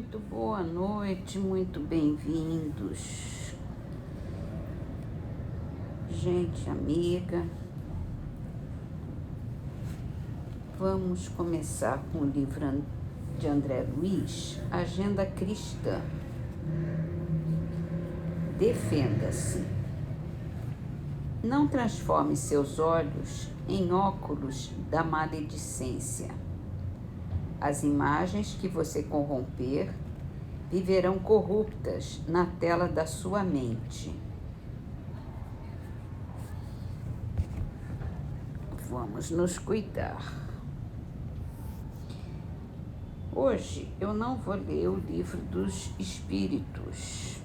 Muito boa noite, muito bem-vindos, gente amiga. Vamos começar com o livro de André Luiz, Agenda Cristã. Defenda-se. Não transforme seus olhos em óculos da maledicência. As imagens que você corromper viverão corruptas na tela da sua mente. Vamos nos cuidar. Hoje eu não vou ler o livro dos Espíritos.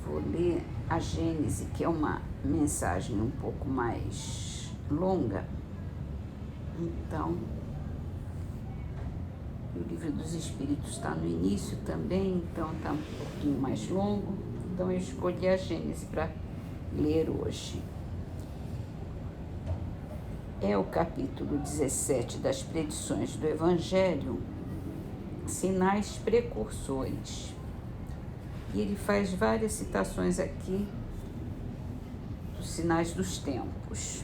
Vou ler a Gênese, que é uma mensagem um pouco mais longa. Então, o livro dos Espíritos está no início também, então está um pouquinho mais longo. Então, eu escolhi a Gênese para ler hoje. É o capítulo 17 das Predições do Evangelho, Sinais Precursores. E ele faz várias citações aqui dos sinais dos tempos.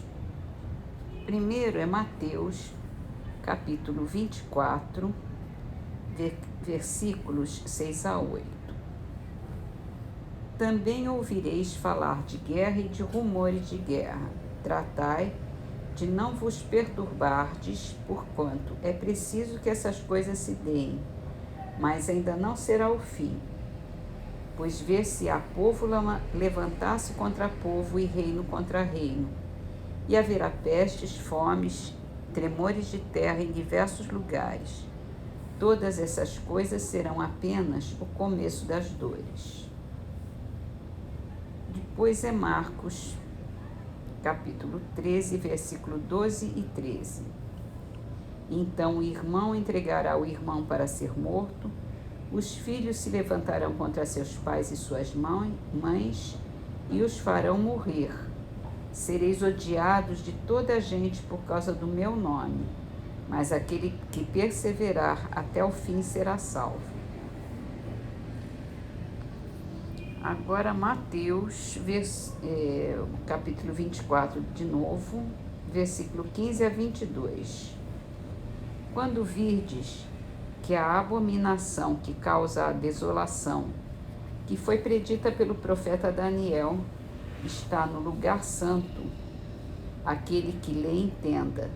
Primeiro é Mateus, capítulo 24, versículos 6 a 8. Também ouvireis falar de guerra e de rumores de guerra. Tratai de não vos perturbardes, porquanto é preciso que essas coisas se deem, mas ainda não será o fim. Pois ver-se-á povo levantar-se contra povo e reino contra reino. E haverá pestes, fomes, tremores de terra em diversos lugares. Todas essas coisas serão apenas o começo das dores. Depois é Marcos, capítulo 13, versículo 12 e 13. Então o irmão entregará o irmão para ser morto, os filhos se levantarão contra seus pais e suas mães e os farão morrer. Sereis odiados de toda a gente por causa do meu nome, mas aquele que perseverar até o fim será salvo. Agora Mateus, capítulo 24, de novo, versículo 15 a 22. Quando virdes que a abominação que causa a desolação, que foi predita pelo profeta Daniel, está no lugar santo, aquele que lê entenda.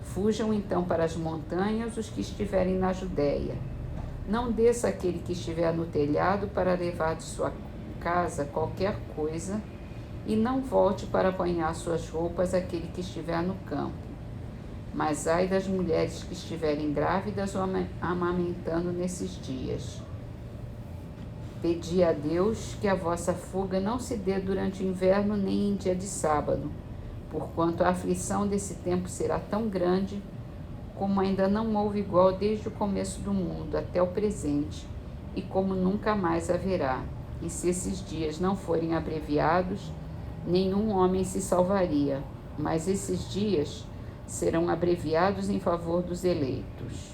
Fujam então para as montanhas os que estiverem na Judéia. Não desça aquele que estiver no telhado para levar de sua casa qualquer coisa, e não volte para apanhar suas roupas aquele que estiver no campo. Mas ai das mulheres que estiverem grávidas ou amamentando nesses dias. Pedi a Deus que a vossa fuga não se dê durante o inverno nem em dia de sábado, porquanto a aflição desse tempo será tão grande como ainda não houve igual desde o começo do mundo até o presente, e como nunca mais haverá. E se esses dias não forem abreviados, nenhum homem se salvaria, mas esses dias serão abreviados em favor dos eleitos.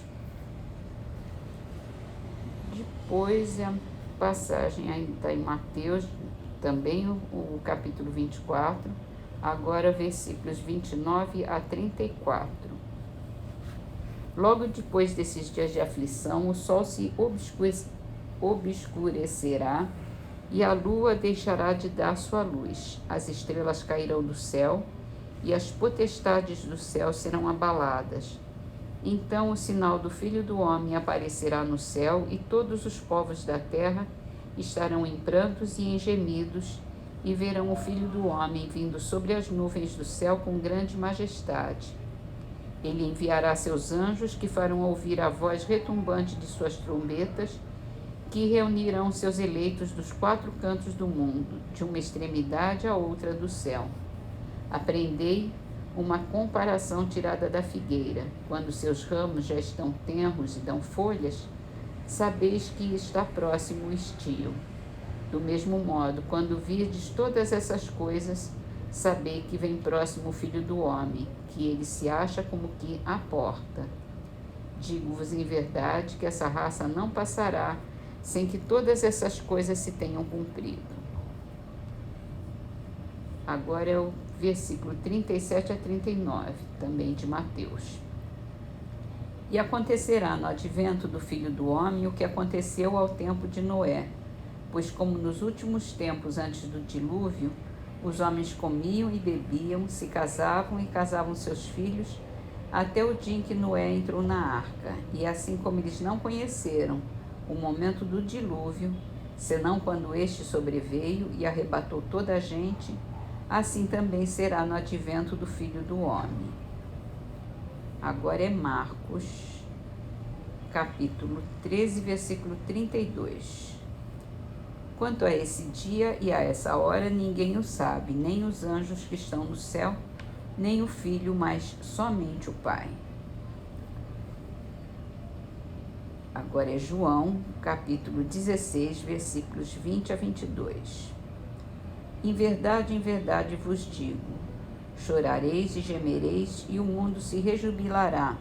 Depois a passagem ainda está em Mateus, também o capítulo 24, agora versículos 29 a 34. Logo depois desses dias de aflição, o sol se obscurecerá e a lua deixará de dar sua luz. As estrelas cairão do céu e as potestades do céu serão abaladas. Então o sinal do Filho do Homem aparecerá no céu, e todos os povos da terra estarão em prantos e em gemidos, e verão o Filho do Homem vindo sobre as nuvens do céu com grande majestade. Ele enviará seus anjos, que farão ouvir a voz retumbante de suas trombetas, que reunirão seus eleitos dos quatro cantos do mundo, de uma extremidade à outra do céu. Aprendei uma comparação tirada da figueira. Quando seus ramos já estão tenros e dão folhas, sabeis que está próximo o estio. Do mesmo modo, quando virdes todas essas coisas, sabei que vem próximo o Filho do Homem, que ele se acha como que à porta. Digo-vos em verdade que essa raça não passará sem que todas essas coisas se tenham cumprido. Agora é o versículo 37 a 39, também de Mateus. E acontecerá no advento do Filho do Homem o que aconteceu ao tempo de Noé, pois como nos últimos tempos antes do dilúvio, os homens comiam e bebiam, se casavam e casavam seus filhos, até o dia em que Noé entrou na arca. E assim como eles não conheceram o momento do dilúvio, senão quando este sobreveio e arrebatou toda a gente, assim também será no advento do Filho do Homem. Agora é Marcos, capítulo 13, versículo 32. Quanto a esse dia e a essa hora, ninguém o sabe, nem os anjos que estão no céu, nem o Filho, mas somente o Pai. Agora é João, capítulo 16, versículos 20 a 22. Em verdade vos digo, chorareis e gemereis, e o mundo se rejubilará.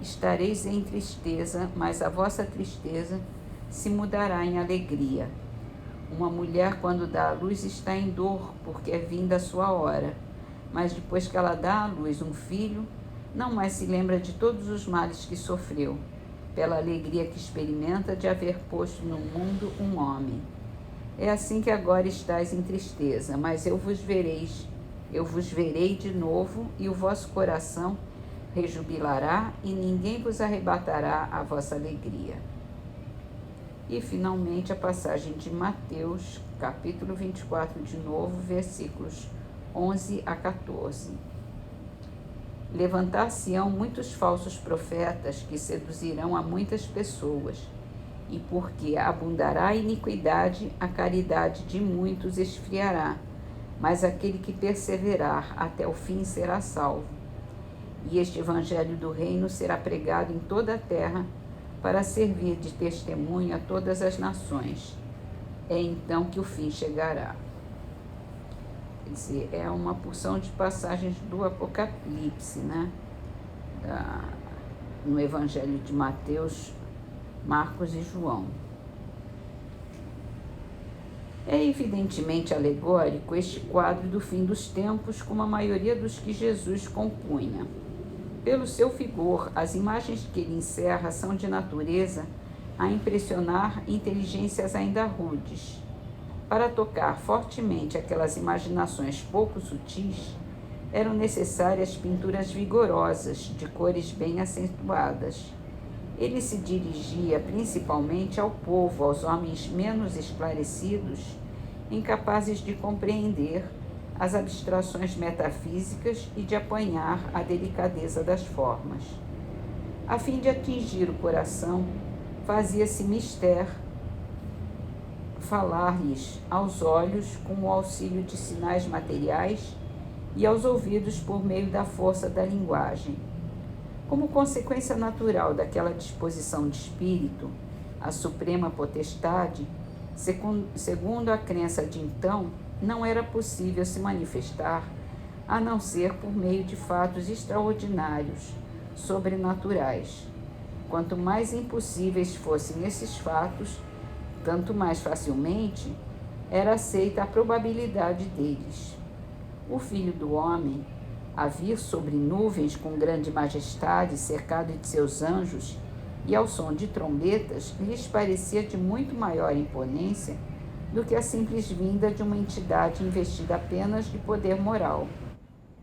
Estareis em tristeza, mas a vossa tristeza se mudará em alegria. Uma mulher, quando dá à luz, está em dor, porque é vinda a sua hora. Mas depois que ela dá à luz um filho, não mais se lembra de todos os males que sofreu, pela alegria que experimenta de haver posto no mundo um homem. É assim que agora estáis em tristeza, mas eu vos verei de novo, e o vosso coração rejubilará, e ninguém vos arrebatará a vossa alegria. E finalmente a passagem de Mateus, capítulo 24 de novo, versículos 11 a 14. Levantar-se-ão muitos falsos profetas que seduzirão a muitas pessoas, e porque abundará a iniquidade, a caridade de muitos esfriará, mas aquele que perseverar até o fim será salvo. E este evangelho do reino será pregado em toda a terra, para servir de testemunho a todas as nações. É então que o fim chegará. Quer dizer, é uma porção de passagens do Apocalipse, né? No evangelho de Mateus, Marcos e João. É evidentemente alegórico este quadro do fim dos tempos, como a maioria dos que Jesus compunha. Pelo seu vigor, as imagens que ele encerra são de natureza a impressionar inteligências ainda rudes. Para tocar fortemente aquelas imaginações pouco sutis, eram necessárias pinturas vigorosas, de cores bem acentuadas. Ele se dirigia principalmente ao povo, aos homens menos esclarecidos, incapazes de compreender as abstrações metafísicas e de apanhar a delicadeza das formas. A fim de atingir o coração, fazia-se mister falar-lhes aos olhos com o auxílio de sinais materiais e aos ouvidos por meio da força da linguagem. Como consequência natural daquela disposição de espírito, a suprema potestade, segundo a crença de então, não era possível se manifestar a não ser por meio de fatos extraordinários, sobrenaturais. Quanto mais impossíveis fossem esses fatos, tanto mais facilmente era aceita a probabilidade deles. O Filho do Homem, a vir sobre nuvens com grande majestade, cercado de seus anjos, e ao som de trombetas, lhes parecia de muito maior imponência do que a simples vinda de uma entidade investida apenas de poder moral.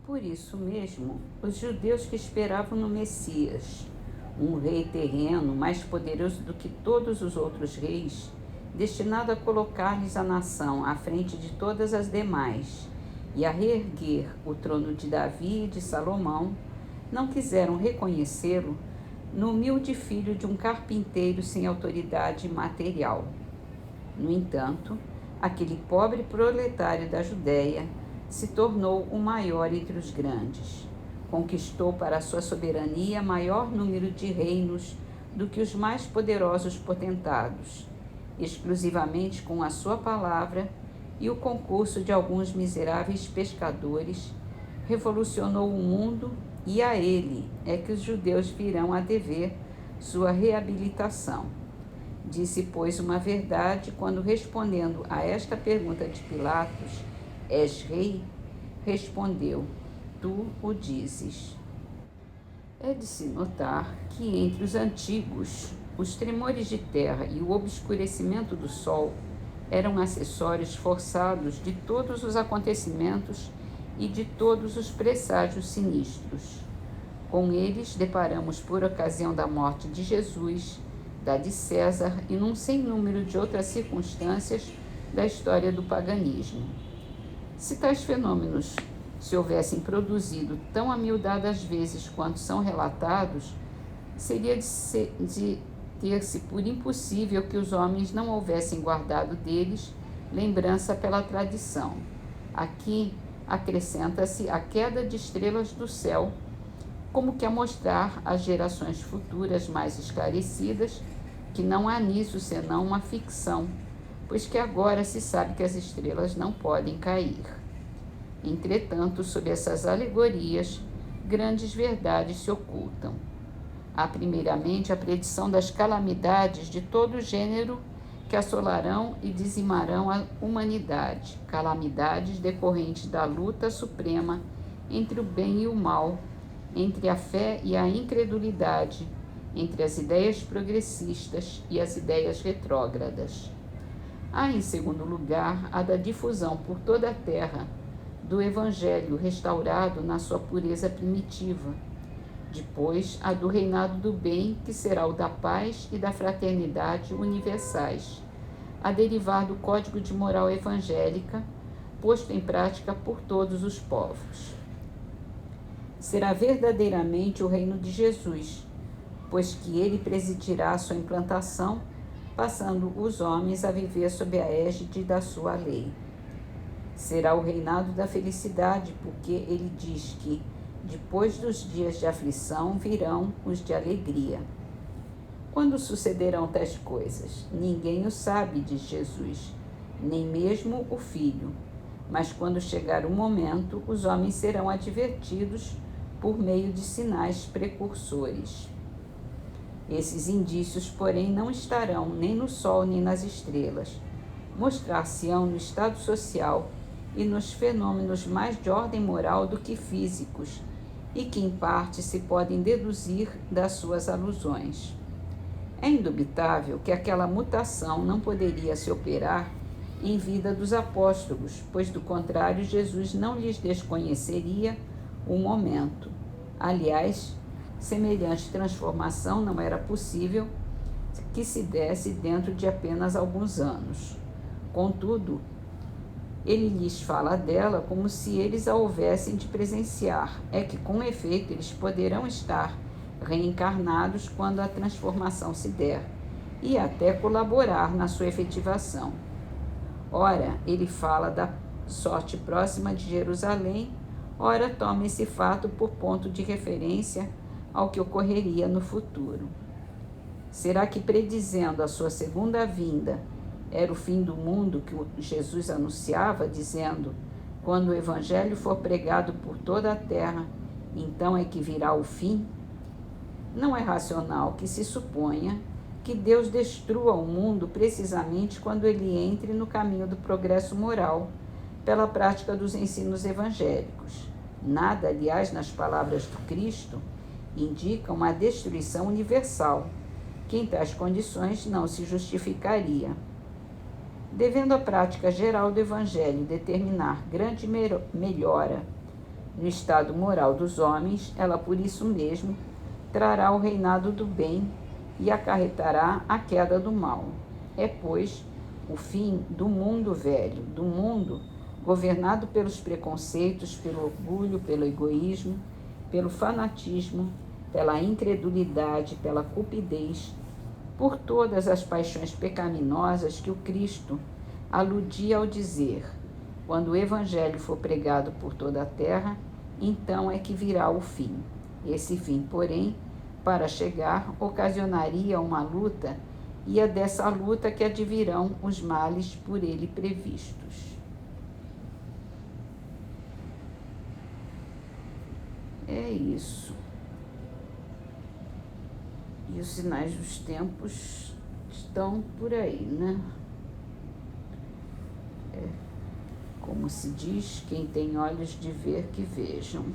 Por isso mesmo, os judeus que esperavam no Messias, um rei terreno mais poderoso do que todos os outros reis, destinado a colocar-lhes a nação à frente de todas as demais e a reerguer o trono de Davi e de Salomão, não quiseram reconhecê-lo no humilde filho de um carpinteiro sem autoridade material. No entanto, aquele pobre proletário da Judéia se tornou o maior entre os grandes. Conquistou para sua soberania maior número de reinos do que os mais poderosos potentados, exclusivamente com a sua palavra e o concurso de alguns miseráveis pescadores, revolucionou o mundo, e a ele é que os judeus virão a dever sua reabilitação. Disse, pois, uma verdade quando, respondendo a esta pergunta de Pilatos, és rei? Respondeu, tu o dizes. É de se notar que entre os antigos, os tremores de terra e o obscurecimento do sol eram acessórios forçados de todos os acontecimentos e de todos os presságios sinistros. Com eles deparamos por ocasião da morte de Jesus, da de César e num sem número de outras circunstâncias da história do paganismo. Se tais fenômenos se houvessem produzido tão amildadas vezes quanto são relatados, seria de ter-se por impossível que os homens não houvessem guardado deles lembrança pela tradição. Aqui acrescenta-se a queda de estrelas do céu, como que a mostrar às gerações futuras mais esclarecidas que não há nisso senão uma ficção, pois que agora se sabe que as estrelas não podem cair. Entretanto, sob essas alegorias, grandes verdades se ocultam. Há, primeiramente, a predição das calamidades de todo gênero que assolarão e dizimarão a humanidade, calamidades decorrentes da luta suprema entre o bem e o mal, entre a fé e a incredulidade, entre as ideias progressistas e as ideias retrógradas. Há, em segundo lugar, a da difusão por toda a terra do Evangelho restaurado na sua pureza primitiva. Depois, a do reinado do bem, que será o da paz e da fraternidade universais, a derivar do código de moral evangélica, posto em prática por todos os povos. Será verdadeiramente o reino de Jesus, pois que ele presidirá a sua implantação, passando os homens a viver sob a égide da sua lei. Será o reinado da felicidade, porque ele diz que, depois dos dias de aflição, virão os de alegria. Quando sucederão tais coisas? Ninguém o sabe, diz Jesus, nem mesmo o Filho. Mas quando chegar o momento, os homens serão advertidos por meio de sinais precursores. Esses indícios, porém, não estarão nem no sol nem nas estrelas. Mostrar-se-ão no estado social e nos fenômenos mais de ordem moral do que físicos, e que, em parte, se podem deduzir das suas alusões. É indubitável que aquela mutação não poderia se operar em vida dos apóstolos, pois, do contrário, Jesus não lhes desconheceria o momento. Aliás, semelhante transformação não era possível que se desse dentro de apenas alguns anos. Contudo, ele lhes fala dela como se eles a houvessem de presenciar. É que, com efeito, eles poderão estar reencarnados quando a transformação se der, e até colaborar na sua efetivação. Ora, ele fala da sorte próxima de Jerusalém, ora toma esse fato por ponto de referência ao que ocorreria no futuro. Será que, predizendo a sua segunda vinda, era o fim do mundo que Jesus anunciava, dizendo, quando o Evangelho for pregado por toda a terra, então é que virá o fim? Não é racional que se suponha que Deus destrua o mundo precisamente quando ele entre no caminho do progresso moral, pela prática dos ensinos evangélicos. Nada, aliás, nas palavras do Cristo, indica uma destruição universal, que em tais condições não se justificaria. Devendo a prática geral do Evangelho determinar grande melhora no estado moral dos homens, ela por isso mesmo trará o reinado do bem e acarretará a queda do mal. É, pois, o fim do mundo velho, do mundo governado pelos preconceitos, pelo orgulho, pelo egoísmo, pelo fanatismo, pela incredulidade, pela cupidez, por todas as paixões pecaminosas que o Cristo aludia ao dizer: quando o Evangelho for pregado por toda a terra, então é que virá o fim. Esse fim, porém, para chegar, ocasionaria uma luta, e é dessa luta que advirão os males por ele previstos. É isso. E os sinais dos tempos estão por aí, né? Como se diz, quem tem olhos de ver, que vejam.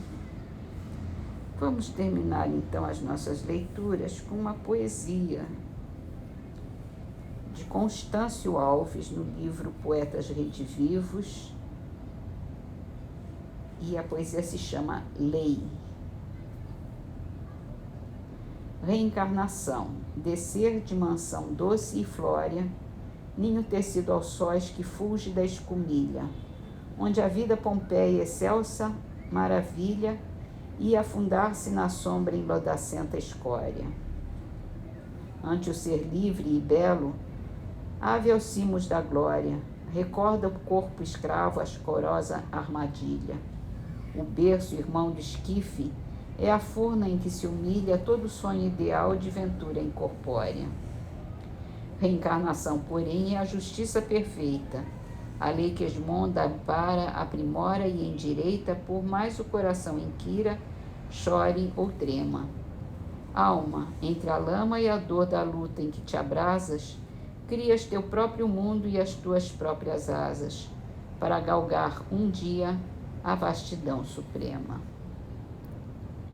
Vamos terminar então as nossas leituras com uma poesia de Constâncio Alves, no livro Poetas Redivivos, e a poesia se chama Lei. Reencarnação, descer de mansão doce e flórea, ninho tecido aos sóis que fulge da escumilha, onde a vida Pompeia excelsa maravilha e afundar-se na sombra em lodacenta escória. Ante o ser livre e belo, ave aos cimos da glória, recorda o corpo escravo a escorosa armadilha. O berço, irmão do esquife, é a furna em que se humilha todo sonho ideal de ventura incorpórea. Reencarnação, porém, é a justiça perfeita, a lei que esmonda, ampara, aprimora e endireita, por mais o coração inquira, chore ou trema. Alma, entre a lama e a dor da luta em que te abrasas, crias teu próprio mundo e as tuas próprias asas, para galgar um dia a vastidão suprema.